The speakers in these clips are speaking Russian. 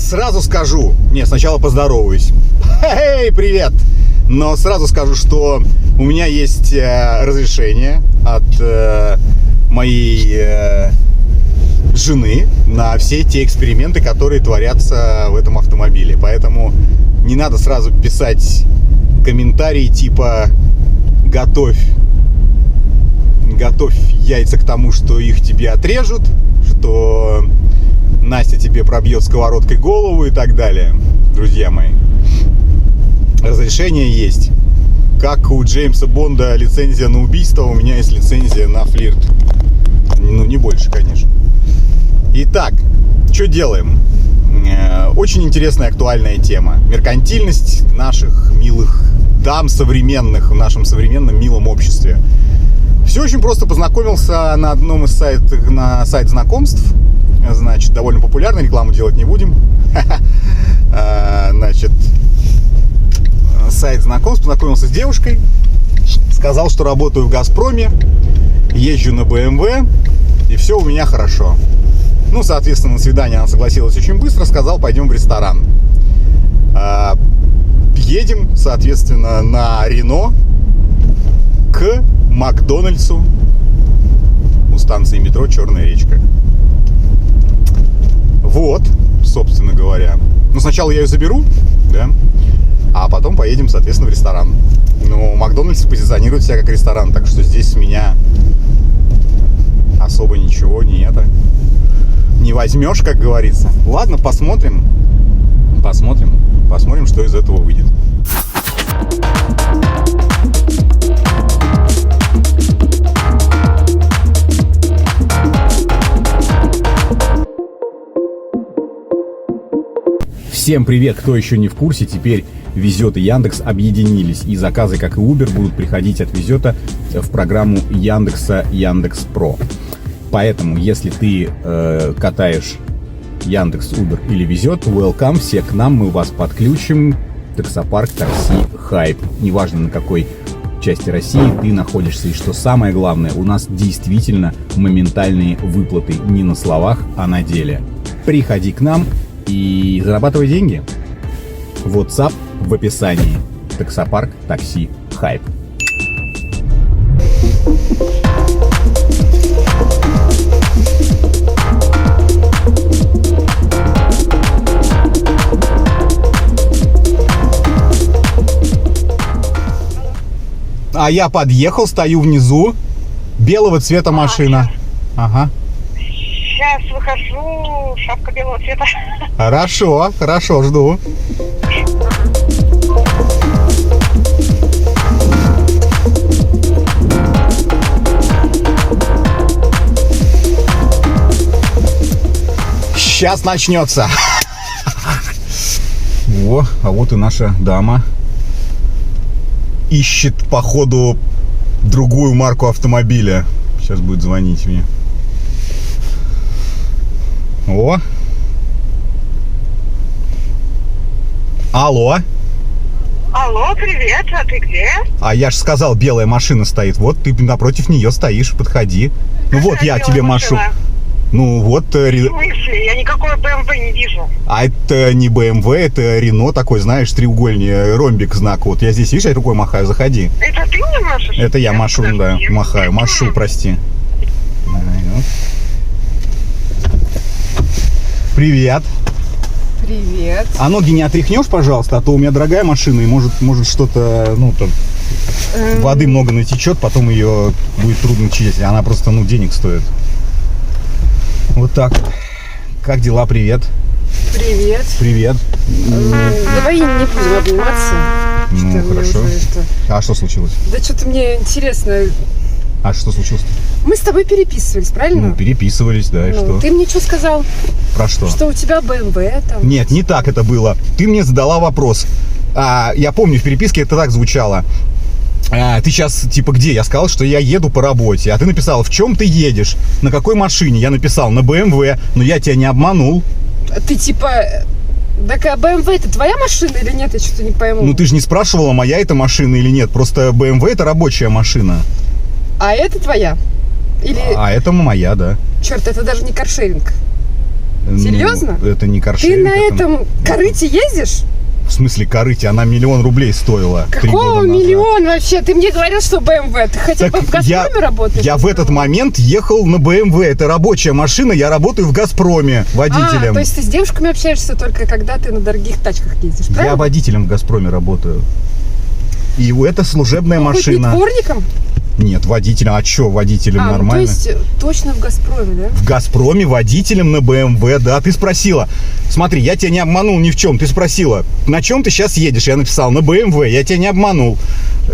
Сразу скажу, сначала поздороваюсь. Эй, привет! Но сразу скажу, что у меня есть разрешение от моей жены на все те эксперименты, которые творятся в этом автомобиле. Поэтому не надо сразу писать комментарии типа «Готовь яйца к тому, что их тебе отрежут», что Настя тебе пробьет сковородкой голову и так далее. Друзья мои, разрешение есть. Как у Джеймса Бонда лицензия на убийство, у меня есть лицензия на флирт. Ну, не больше, конечно. Итак, что делаем? Очень интересная, актуальная тема. Меркантильность наших милых дам современных в нашем современном милом обществе. Все очень просто. Познакомился на одном из сайтов, на сайт знакомств. Значит, довольно популярно, рекламу делать не будем. Значит, сайт знакомств, познакомился с девушкой. Сказал, что работаю в «Газпроме», езжу на BMW, и все у меня хорошо. Ну, соответственно, на свидание она согласилась очень быстро. Сказал, пойдем в ресторан. Едем, соответственно, на Рено к Макдональдсу у станции метро «Черная речка». Вот, собственно говоря. Ну, сначала я ее заберу, да, а потом поедем, соответственно, в ресторан. Но Макдональдс позиционирует себя как ресторан, так что здесь с меня особо ничего не возьмешь, как говорится. Ладно, посмотрим, что из этого выйдет. Всем привет, кто еще не в курсе, теперь Везет и Яндекс объединились, и заказы, как и Uber, будут приходить от Везета в программу Яндекса Яндекс.Про. Поэтому, если ты катаешь Яндекс, Uber или Везет, welcome, все к нам, мы вас подключим. Таксопарк, такси, хайп. Неважно, на какой части России ты находишься. И что самое главное, у нас действительно моментальные выплаты не на словах, а на деле. Приходи к нам и зарабатывай деньги. WhatsApp в описании. Таксопарк, такси, хайп. А я подъехал, стою внизу. Белого цвета машина. Ага. Сейчас выхожу, шапка белого цвета. Хорошо, жду. Сейчас начнется. О, а вот и наша дама. Ищет, походу, другую марку автомобиля. Сейчас будет звонить мне. О. Алло. Алло, привет, а ты где? А я ж сказал, белая машина стоит. Вот ты напротив нее стоишь, подходи. Ну вот я тебе машу. Ну вот. В смысле? Я никакой BMW не вижу. А это не BMW, это Рено такой, знаешь, треугольник, ромбик знак. Вот я здесь, видишь, я рукой махаю, заходи. Это ты мне машешь? Это я машу, да, машу, прости. Привет. Привет. А ноги не отряхнешь, пожалуйста, а то у меня дорогая машина, и может что-то, воды много натечет, потом ее будет трудно чистить. Она просто, денег стоит. Вот так. Как дела? Привет. Привет. Привет. Давай не будем обниматься. Ну, хорошо. А что случилось? Да что-то мне интересно. А что случилось? Мы с тобой переписывались, правильно? Ну, переписывались, да, и что? Ты мне что сказал? Про что? Что у тебя BMW там. Нет, не так это было. Ты мне задала вопрос. Я помню, в переписке это так звучало. Ты сейчас, где? Я сказал, что я еду по работе. А ты написал, в чем ты едешь? На какой машине? Я написал, на BMW. Но я тебя не обманул. Ты так а BMW это твоя машина или нет? Я что-то не пойму. Ну ты же не спрашивала, моя это машина или нет. Просто BMW это рабочая машина. А это твоя? Или... А это моя, да. Черт, это даже не каршеринг. Серьезно? Это не Ты каршеринг. на этом корыте ездишь? В смысле корыте? Она 1 000 000 рублей стоила 3 Какого года назад. миллиона вообще? Ты мне говорил, что BMW. Ты хотя бы в «Газпроме» работаешь? Я в этот момент ехал на BMW. Это рабочая машина, я работаю в «Газпроме» водителем. То есть ты с девушками общаешься только когда ты на дорогих тачках ездишь, правильно? Я водителем в «Газпроме» работаю. И это служебная Хоть не машина. дворником? Нет, водителем. А что, водителем Ну, нормально? то есть точно в «Газпроме», да? В «Газпроме» водителем на BMW, да. Ты спросила. Смотри, я тебя не обманул ни в чем. Ты спросила, на чем ты сейчас едешь? Я написал, на BMW. Я тебя не обманул.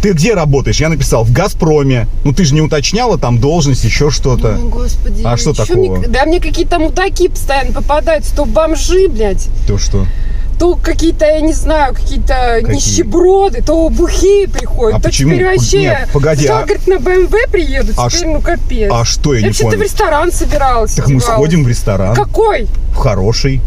Ты где работаешь? Я написал, в «Газпроме». Ну, ты же не уточняла там должность, еще что-то. О, господи. А что чё такого? Да мне какие-то мудаки постоянно попадаются. То бомжи, блядь. То что? То какие-то, я не знаю, какие-то Какие? нищеброды, то бухие приходят, А то почему? теперь вообще... Нет, погоди, Сначала, а- говорит, на БМВ приедут, А теперь, ш- ну, капец. А что, я не вообще-то в понял. ресторан собиралась. Так мы одевалась. сходим в ресторан. Какой? В хороший.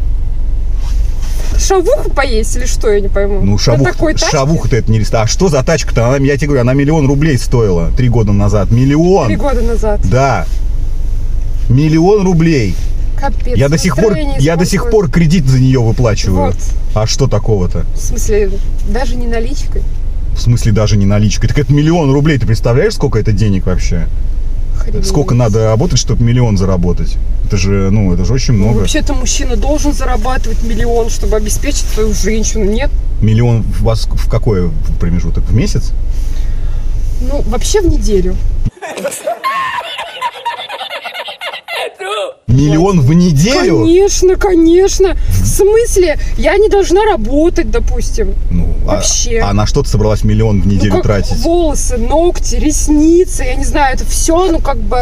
Шавуху поесть или что, я не пойму. Ну, На такой тачке? шавуха-то это не ресторан. А что за тачка-то? Она, я тебе говорю, она 1 000 000 рублей стоила 3 года назад. 1 000 000. 3 года назад. Да. 1 000 000 рублей. Капец. Я до сих пор кредит за нее выплачиваю. Вот. А что такого-то? В смысле, даже не наличкой? В смысле даже не наличкой? Так это 1 000 000 рублей. Ты представляешь, сколько это денег вообще? Охренеть. Сколько надо работать, чтобы 1 000 000 заработать? Это же очень Ну, много. вообще-то мужчина должен зарабатывать 1 000 000, чтобы обеспечить свою женщину, нет? 1 000 000 у вас в какой промежуток? В месяц? Ну, вообще в неделю. 1 000 000 в неделю? Конечно, конечно. В смысле? Я не должна работать, допустим. Ну, Вообще. А на что ты собралась 1 000 000 в неделю Ну, как тратить? волосы, ногти, ресницы, я не знаю, это все, ну, как бы,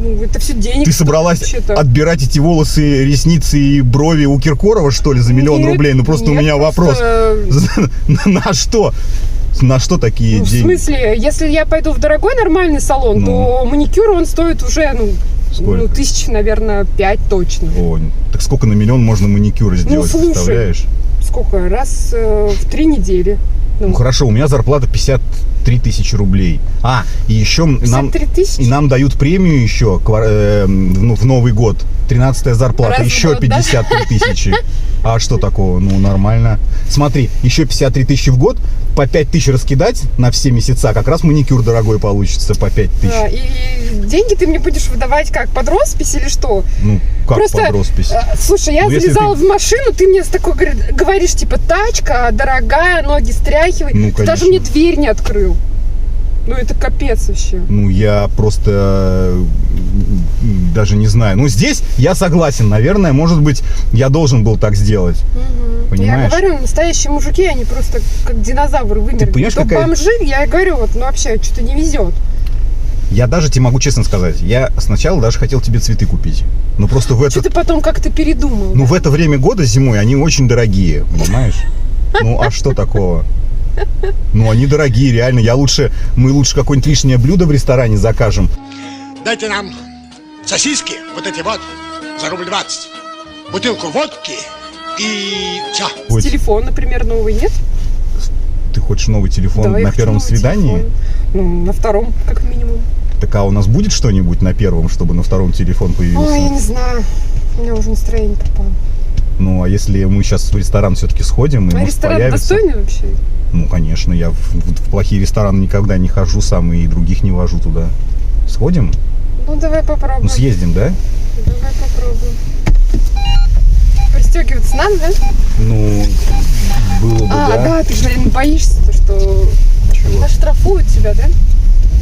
ну, это все денег. Ты стоит собралась вообще-то. отбирать эти волосы, ресницы и брови у Киркорова, что ли, за 1 000 000 Нет, рублей? Ну, просто у нет, меня вопрос. просто, На что? На что такие ну, в деньги? смысле, если я пойду в дорогой нормальный салон, Ну. то маникюр, он стоит уже, Сколько? 1000, наверное, 5 точно. О, так сколько на 1 000 000 можно маникюра сделать, слушай. представляешь? Сколько? Раз в 3 недели. Ну хорошо, у меня зарплата 53 тысячи рублей. А, и еще 53 тысячи? нам дают премию еще в Новый год. 13-я зарплата, Раз в еще год, да? 53 тысячи. А что такого? Ну, нормально. Смотри, еще 53 тысячи в год, по 5 тысяч раскидать на все месяца, как раз маникюр дорогой получится по 5 тысяч. Да, и деньги ты мне будешь выдавать как, под роспись или что? Ну, как Просто, под роспись? Слушай, я Ну, если залезала ты- в машину, ты мне с такой говоришь, типа, тачка дорогая, ноги стряхивай. Ну, Ты даже конечно. мне дверь не открыл. Ну, это капец вообще. Ну, я просто даже не знаю. Ну, здесь я согласен. Наверное, может быть, я должен был так сделать. Понимаешь? Я говорю, настоящие мужики, они просто как динозавры вымерли. Ты понимаешь, То какая- бомжи, я говорю, вот, ну вообще, что-то не везет. Я даже тебе могу честно сказать, я сначала даже хотел тебе цветы купить. Но просто в Что это, ты потом как-то передумал. ну, в это время года зимой они очень дорогие, понимаешь? Ну, а что такого? Ну, они дорогие, реально. Мы лучше какое-нибудь лишнее блюдо в ресторане закажем. Дайте нам сосиски, вот эти вот, за рубль 20. Бутылку водки и все. Ой, Телефон, например, новый, нет? ты хочешь новый телефон Да, я на хочу первом новый свидании? телефон. Ну, на втором, как минимум. Так а у нас будет что-нибудь на первом, чтобы на втором телефон появился? Ой, я не знаю. У меня уже настроение пропало. Ну, а если мы сейчас в ресторан все-таки сходим, и А может ресторан появится... достойный вообще? Ну, конечно, я в плохие рестораны никогда не хожу сам и других не вожу туда. Сходим? Ну, давай попробуем. Ну, съездим, да? Давай попробуем. Пристегиваться надо, да? Ну, было бы, Да, ты же, наверное, боишься, что Чего? оштрафуют тебя, да?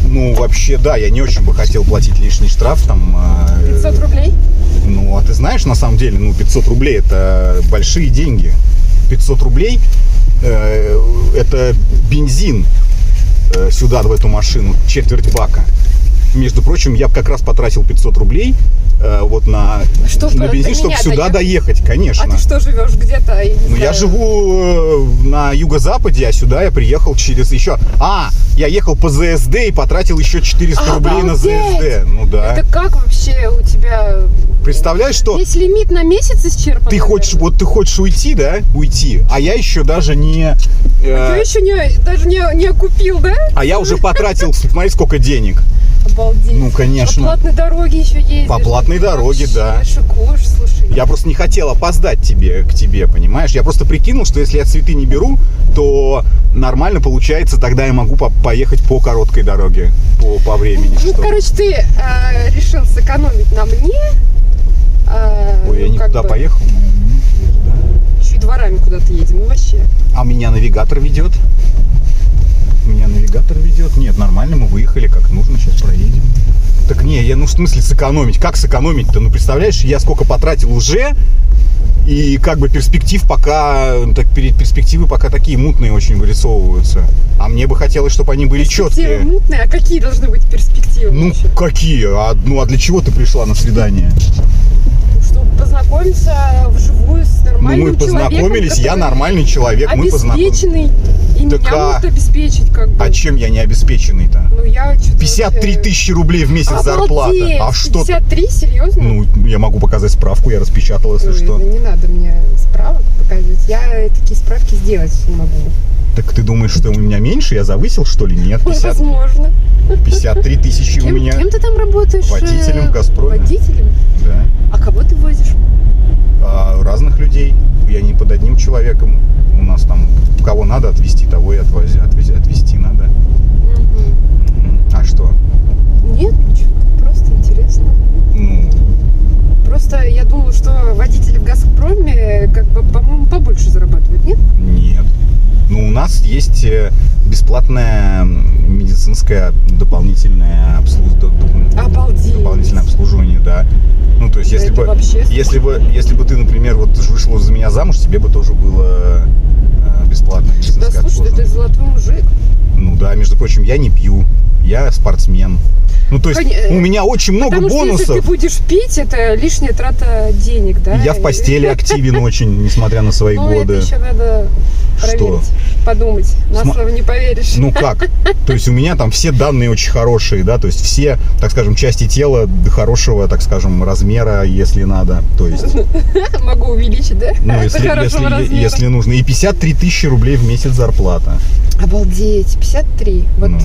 Ну, вообще, да, я не очень бы хотел платить лишний штраф, там... 500 рублей? Ну, а ты знаешь, на самом деле, 500 рублей это большие деньги. 500 рублей это бензин сюда, в эту машину, четверть бака. Между прочим, я бы как раз потратил 500 рублей вот на бензин, чтобы сюда доехать, конечно. А ты что, живешь где-то? Ну, я живу на юго-западе, а сюда я приехал через еще... я ехал по ЗСД и потратил еще 400 рублей на Обалдеть! ЗСД. Ну да. Это как вообще у тебя Представляешь, что Весь лимит на месяц исчерпан. ты хочешь, наверное. вот ты хочешь уйти, да? Уйти. А я еще даже не... Я еще даже не окупил, да? А я уже потратил, смотри, сколько денег. Обалдеть. Ну, конечно. По платной дороге еще ездишь. По платной дороге, Вообще, да. шикуешь, слушай. Я просто не хотел опоздать к тебе, понимаешь? Я просто прикинул, что если я цветы не беру, то нормально получается, тогда я могу поехать по короткой дороге, по времени. Ну, что. короче, ты решил сэкономить на мне. Ой, я не туда поехал. Еще и дворами куда-то едем, ну вообще. А меня навигатор ведет. Нет, нормально, мы выехали, как нужно, сейчас проедем. Так не, я, ну в смысле сэкономить? Как сэкономить-то? Ну представляешь, я сколько потратил уже, и как бы перспективы пока такие мутные очень вырисовываются. А мне бы хотелось, чтобы они были Перспективы четкие. мутные, а какие должны быть перспективы? Ну вообще? какие? А для чего ты пришла на свидание? Чтобы познакомиться вживую с Ну нормальным мы познакомились, человеком, я нормальный человек, мы познакомились. обеспеченный, и Так меня могут обеспечить как бы. А чем я не обеспеченный-то? Ну я что-то 53 вообще- тысячи рублей в месяц зарплата. Обалдеть! А что? 53, серьезно? Ну, я могу показать справку, я распечатал, если Ой, что. да не надо мне справок показывать. Я такие справки сделать не могу. Так ты думаешь, что у меня меньше? Я завысил, что ли? Нет, Ну, 50, возможно. 53 тысячи у меня. Кем ты там работаешь? Водителем в «Газпроме». Водителем? Да. А кого ты возишь? Разных людей. Я не под одним человеком. У нас там кого надо отвезти, того и отвезти надо. А что? Нет, ничего. Просто интересно. Ну, Просто я думала, что водители в «Газпроме», как бы, по-моему, побольше зарабатывают, нет? нет. Ну, у нас есть бесплатное медицинское дополнительное Обалдеть. дополнительное обслуживание, да. Ну, то есть, если Это бы, вообще если бы ты, например, вот вышла за меня замуж, тебе бы тоже было бесплатное Да, медицинское слушай, да ты обслуживание. золотой мужик. Ну да, между прочим, я не пью, я спортсмен. Ну, то есть, Конечно. у меня очень много Потому что бонусов. если ты будешь пить, это лишняя трата денег, да? Я в постели активен очень, несмотря на свои Ну, годы. это еще надо проверить, подумать. На слово не поверишь. Ну как? То есть у меня там все данные очень хорошие, да, то есть все, так скажем, части тела до хорошего, так скажем, размера, если надо. То есть, Могу увеличить, да? ну, До хорошего размера. если нужно. И 53 тысячи рублей в месяц зарплата. Обалдеть, 53. Вот. Ну.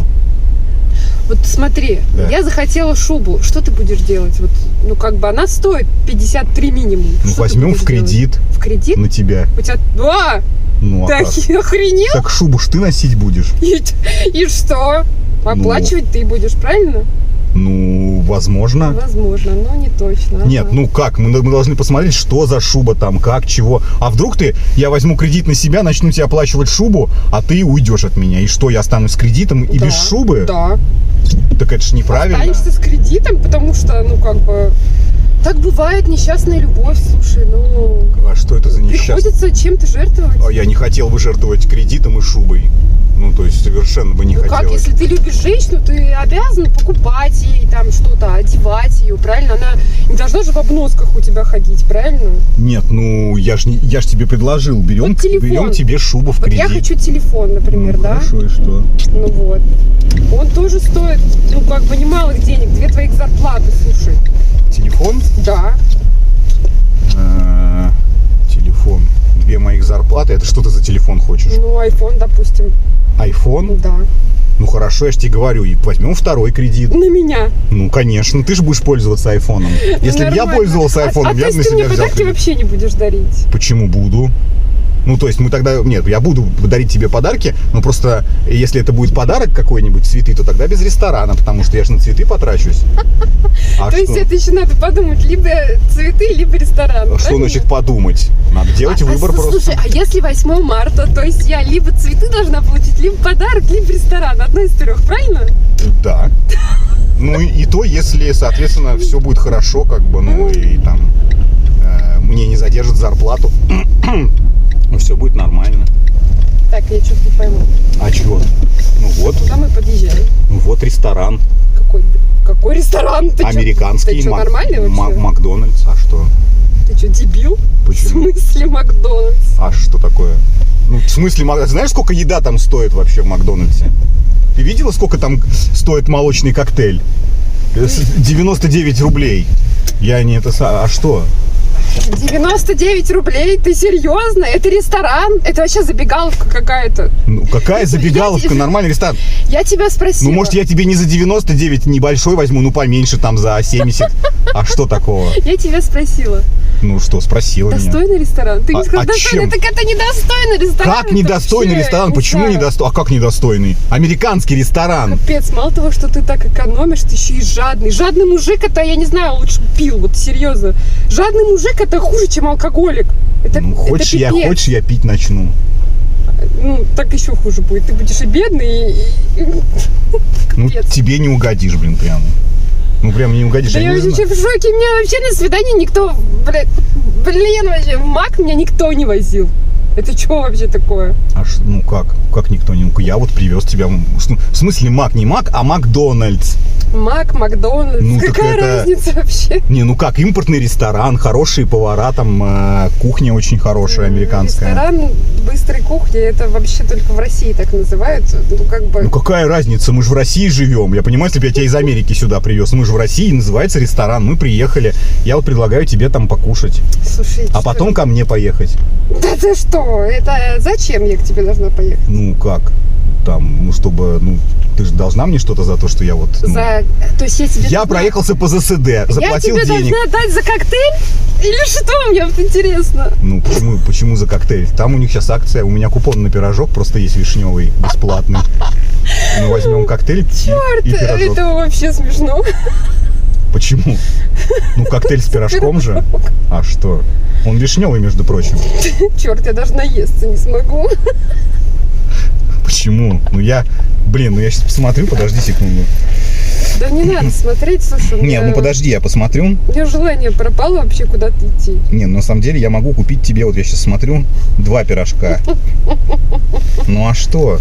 Вот смотри, Да. я захотела шубу. Что ты будешь делать? Вот, ну, как бы она стоит 53 минимум. Ну, Что ты возьмем будешь в кредит делать? В кредит? на тебя. У тебя... А! Ну, а Ты как? охренел? Так шубу ж ты носить будешь? И что? Оплачивать ты будешь, правильно? Ну, возможно. Возможно, но не точно. Нет, Ага. ну как? Мы должны посмотреть, что за шуба там, как, чего. А вдруг я возьму кредит на себя, начну тебе оплачивать шубу, а ты уйдешь от меня. И что, я останусь с кредитом и Да, без шубы? Да. Так это ж неправильно. Останешься с кредитом, потому что, ну, как бы... Так бывает, несчастная любовь, слушай, ну... А что это за несчастье? Приходится чем-то жертвовать. А я не хотел бы жертвовать кредитом и шубой. Ну, то есть, совершенно бы не Ну хотелось. как, если ты любишь женщину, ты обязан покупать ей там что-то, одевать ее, правильно? Она не должна же в обносках у тебя ходить, правильно? Нет, ну, я ж тебе предложил. Берем, Вот телефон. берем тебе шубу в Вот кредит. я хочу телефон, например, Ну, да? хорошо, и что? Ну вот. Он тоже стоит, ну, как бы немалых денег, 2 твоих зарплаты, слушай. Телефон? Да. Телефон. 2 моих зарплаты. Это что ты за телефон хочешь? Ну, iPhone, допустим. Айфон? Да. Ну хорошо, я же тебе говорю, и возьмем второй кредит. На меня. Ну, конечно, ты же будешь пользоваться айфоном. Если бы я Нормально. пользовался айфоном, я то бы на есть ты себя мне взял подарки кредит. вообще не будешь дарить? Почему буду? Ну, то есть мы тогда... Нет, я буду дарить тебе подарки, но просто если это будет подарок какой-нибудь, цветы, то тогда без ресторана, потому что я же на цветы потрачусь. А То есть это еще надо подумать, либо цветы, либо ресторан. Что правильно? значит подумать? Надо делать выбор просто. Слушай, а если 8 марта, то есть я либо цветы должна получить, либо подарок, либо ресторан. Одно из 3, правильно? Да. Ну и то, если, соответственно, все будет хорошо, как бы, ну и там мне не задержат зарплату, ну все будет нормально. Так, я что-то не пойму. А чего? Ну вот, Куда мы подъезжаем? ну вот ресторан. Какой ресторан? Ты чё? Американский. Ты что, нормальный вообще? Макдональдс. А что? Ты что, дебил? Почему? В смысле Макдональдс? А что такое? Ну, в смысле, знаешь, сколько еда там стоит вообще в Макдональдсе? Ты видела, сколько там стоит молочный коктейль? 99 рублей. Я не это... А что? 99 рублей? Ты серьезно? Это ресторан? Это вообще забегаловка какая-то. Ну, какая забегаловка? Нормальный ресторан. Я тебя спросила. Ну, может, я тебе не за 99 небольшой возьму, ну, поменьше, там, за 70. А что такого? Я тебя спросила. Ну, что, спросила меня. Достойный ресторан? Ты не сказал а достойный, чем? так это недостойный ресторан. Как недостойный вообще, ресторан? не Почему знаю. недостойный? А как недостойный? Американский ресторан. Капец, мало того, что ты так экономишь, ты еще и жадный. Жадный мужик, это, я не знаю, лучше бы пил, вот серьезно. Жадный мужик, это хуже, чем алкоголик. Это, Ну, это хочешь, пипец. я пить начну. Ну, так еще хуже будет. Ты будешь и бедный, и... Ну, Капец. тебе не угодишь, блин, прямо. Ну, прям не угодишь. Да я не вообще знаю. в шоке. Меня вообще на свидание никто... Блин, вообще, в МАК меня никто не возил. Это что вообще такое? Ну как? Как никто не... Я вот привез тебя... В смысле Мак? Не Мак, а Макдональдс. Мак, Макдональдс. Ну, так Какая это- разница вообще? Не, ну как, импортный ресторан, хорошие повара, там кухня очень хорошая, американская. Ресторан быстрой кухни, это вообще только в России так называют. Ну, как бы... Ну какая разница, мы же в России живем. Я понимаю, если бы я тебя из Америки сюда привез. Мы же в России, называется ресторан. Мы приехали. Я вот предлагаю тебе там покушать. Слушай, А что- потом ко мне поехать. Да ты что? Это зачем я к тебе должна поехать? Ну как? Там, ну чтобы, ну, ты же должна мне что-то за то, что я вот... ну, То есть я тебе Я должна- проехался по ЗСД, заплатил Я тебе денег. должна дать за коктейль? Или что? Мне вот интересно. Ну, почему за коктейль? Там у них сейчас акция, у меня купон на пирожок просто есть вишневый, бесплатный. Мы возьмем коктейль и пирожок. Это вообще смешно. Почему? Ну, коктейль с пирожком же. А что? Он вишневый, между прочим. Черт, я даже наесться не смогу. Почему? Ну, я сейчас посмотрю, подожди секунду. Да не надо смотреть, слушай. у Не, меня- ну подожди, я посмотрю. У меня желание пропало вообще куда-то идти. Не, ну, на самом деле я могу купить тебе, вот я сейчас смотрю, 2 пирожка. Ну, а что?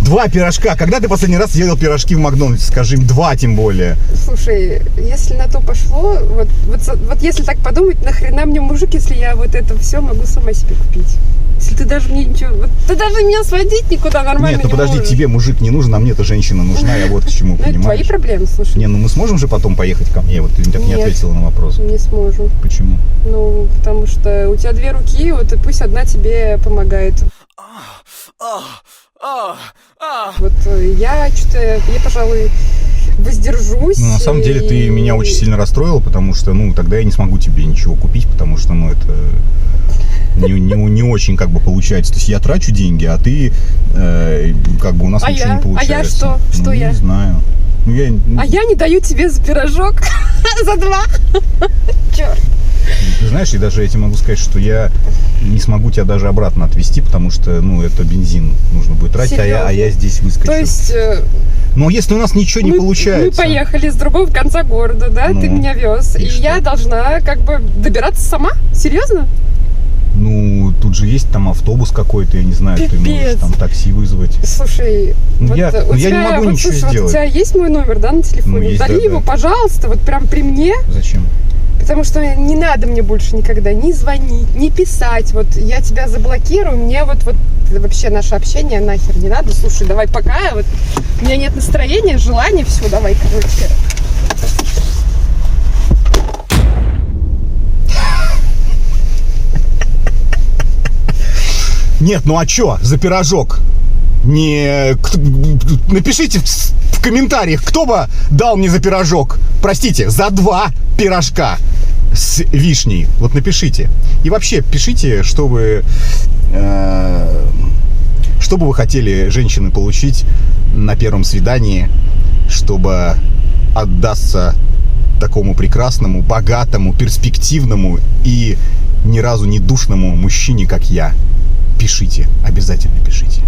2 пирожка. Когда ты последний раз ел пирожки в Макдональдсе? Скажи, 2 тем более. Слушай, если на то пошло, вот если так подумать, нахрена мне мужик, если я вот это все могу сама себе купить? Если ты даже мне ничего... Вот ты даже меня сводить никуда нормально Нет, ну не подожди, можешь. тебе мужик не нужен, а мне-то женщина нужна, я вот к чему, Ну, это твои понимаешь? проблемы, слушай. Не, ну мы сможем же потом поехать ко мне? Вот ты так не Нет. ответила на вопрос. Не сможем. Почему? Ну, потому что у тебя 2 руки, вот и пусть одна тебе помогает. Вот я что-то, я, пожалуй, воздержусь. Ну, на самом деле ты меня очень сильно расстроила, потому что, ну, тогда я не смогу тебе ничего купить, потому что, ну, это не очень как бы получается. То есть я трачу деньги, а ты, как бы у нас А ничего я? не получается. А я что? Что Ну, я? Не знаю. Ну, А я не даю тебе за пирожок за 2. Черт. Ты знаешь, и даже я тебе могу сказать, что я не смогу тебя даже обратно отвезти, потому что, ну, это бензин нужно будет тратить, а Серьезно? я здесь выскочу. То есть Но если у нас ничего не мы получается... поехали с другого конца города, да? Ну, Ты меня вез. и И что? я должна как бы добираться сама? Серьезно? Ну, тут же есть там автобус какой-то, я не знаю, ты можешь Пипец. там такси вызвать. Слушай, Ну, вот я у не тебя, могу вот, ничего слушай, вот сделать. у тебя есть мой номер, да, на телефоне? Ну, есть, Удали да, его, да. пожалуйста, вот прям при мне. Зачем? Потому что не надо мне больше никогда ни звонить, ни писать. Вот я тебя заблокирую, мне вот вообще наше общение нахер не надо. Слушай, давай пока. Вот у меня нет настроения, желания, все, давай, короче. Нет, ну а чё за пирожок? Напишите в комментариях, кто бы дал мне за пирожок. Простите, за 2 пирожка с вишней. Вот напишите. И вообще пишите, что вы хотели женщины получить на первом свидании, чтобы отдаться такому прекрасному, богатому, перспективному и ни разу не душному мужчине, как я. Пишите, обязательно пишите.